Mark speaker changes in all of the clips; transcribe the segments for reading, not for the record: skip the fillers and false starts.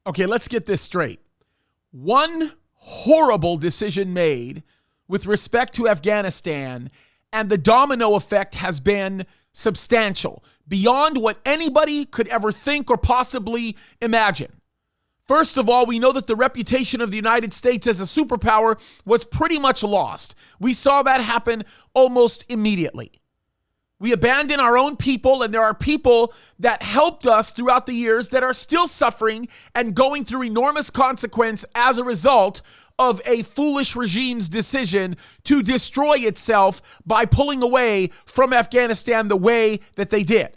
Speaker 1: Okay, let's get this straight. One horrible decision made with respect to Afghanistan, and the domino effect has been substantial, beyond what anybody could ever think or possibly imagine. First of all, we know that the reputation of the United States as a superpower was pretty much lost. We saw that happen almost immediately. We abandoned our own people, and there are people that helped us throughout the years that are still suffering and going through enormous consequence as a result of a foolish regime's decision to destroy itself by pulling away from Afghanistan the way that they did.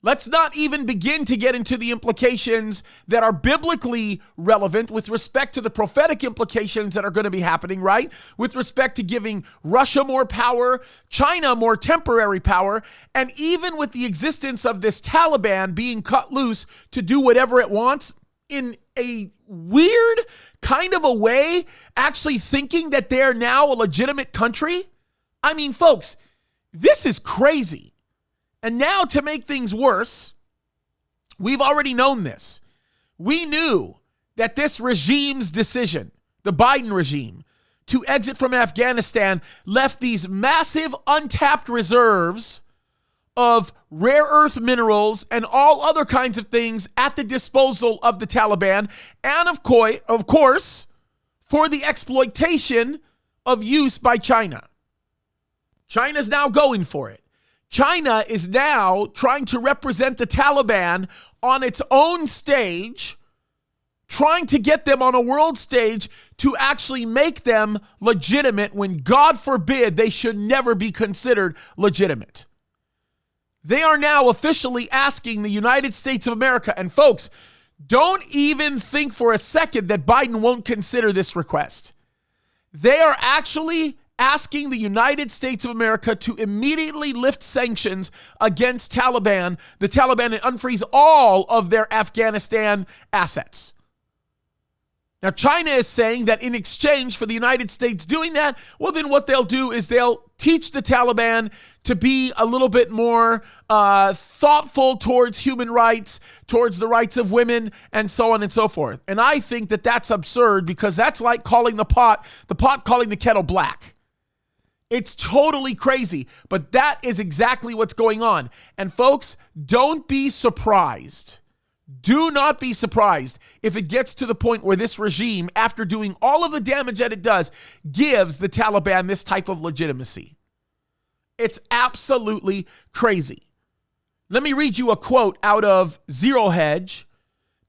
Speaker 1: Let's not even begin to get into the implications that are biblically relevant with respect to the prophetic implications that are going to be happening, right? With respect to giving Russia more power, China more temporary power, and even with the existence of this Taliban being cut loose to do whatever it wants in a weird kind of a way, actually thinking that they're now a legitimate country. I mean, folks, this is crazy. And now to make things worse, we've already known this. We knew that this regime's decision, the Biden regime, to exit from Afghanistan left these massive untapped reserves of rare earth minerals and all other kinds of things at the disposal of the Taliban, and of course, for the exploitation of use by China. China's now going for it. China is now trying to represent the Taliban on its own stage, trying to get them on a world stage to actually make them legitimate when, God forbid, they should never be considered legitimate. They are now officially asking the United States of America, and folks, don't even think for a second that Biden won't consider this request. They are actually asking the United States of America to immediately lift sanctions against the Taliban and unfreeze all of their Afghanistan assets. Now, China is saying that in exchange for the United States doing that, well, then what they'll do is they'll teach the Taliban to be a little bit more thoughtful towards human rights, towards the rights of women, and so on and so forth. And I think that that's absurd, because that's like calling the pot calling the kettle black. It's totally crazy, but that is exactly what's going on. And folks, don't be surprised. Do not be surprised if it gets to the point where this regime, after doing all of the damage that it does, gives the Taliban this type of legitimacy. It's absolutely crazy. Let me read you a quote out of Zero Hedge.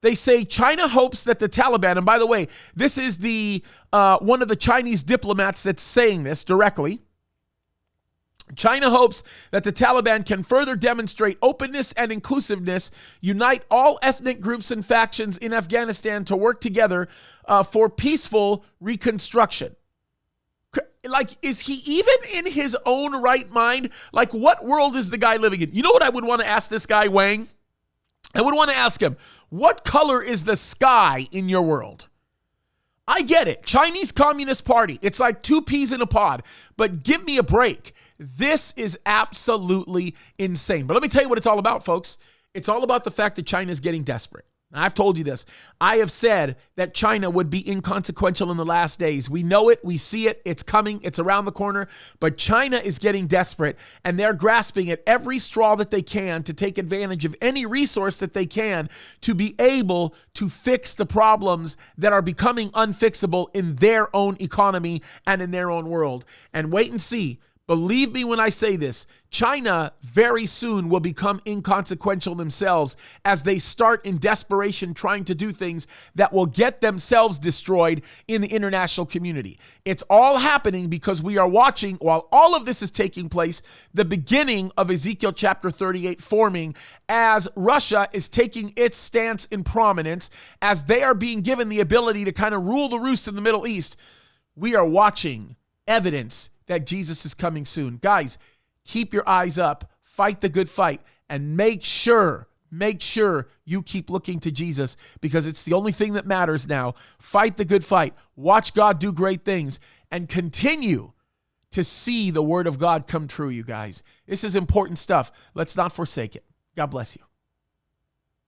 Speaker 1: They say China hopes that the Taliban, and by the way, this is the one of the Chinese diplomats that's saying this directly. China hopes that the Taliban can further demonstrate openness and inclusiveness, unite all ethnic groups and factions in Afghanistan to work together for peaceful reconstruction. Like, is he even in his own right mind? Like, what world is the guy living in? You know what I would want to ask this guy, Wang? I would want to ask him, what color is the sky in your world? I get it. Chinese Communist Party. It's like two peas in a pod. But give me a break. This is absolutely insane. But let me tell you what it's all about, folks. It's all about the fact that China is getting desperate. I've told you this. I have said that China would be inconsequential in the last days. We know it. We see it. It's coming. It's around the corner. But China is getting desperate, and they're grasping at every straw that they can to take advantage of any resource that they can to be able to fix the problems that are becoming unfixable in their own economy and in their own world. And wait and see. Believe me when I say this, China very soon will become inconsequential themselves as they start in desperation trying to do things that will get themselves destroyed in the international community. It's all happening because we are watching, while all of this is taking place, the beginning of Ezekiel chapter 38 forming as Russia is taking its stance in prominence, as they are being given the ability to kind of rule the roost in the Middle East. We are watching evidence that Jesus is coming soon. Guys, keep your eyes up, fight the good fight, and make sure you keep looking to Jesus, because it's the only thing that matters now. Fight the good fight, watch God do great things, and continue to see the word of God come true, you guys. This is important stuff. Let's not forsake it. God bless you.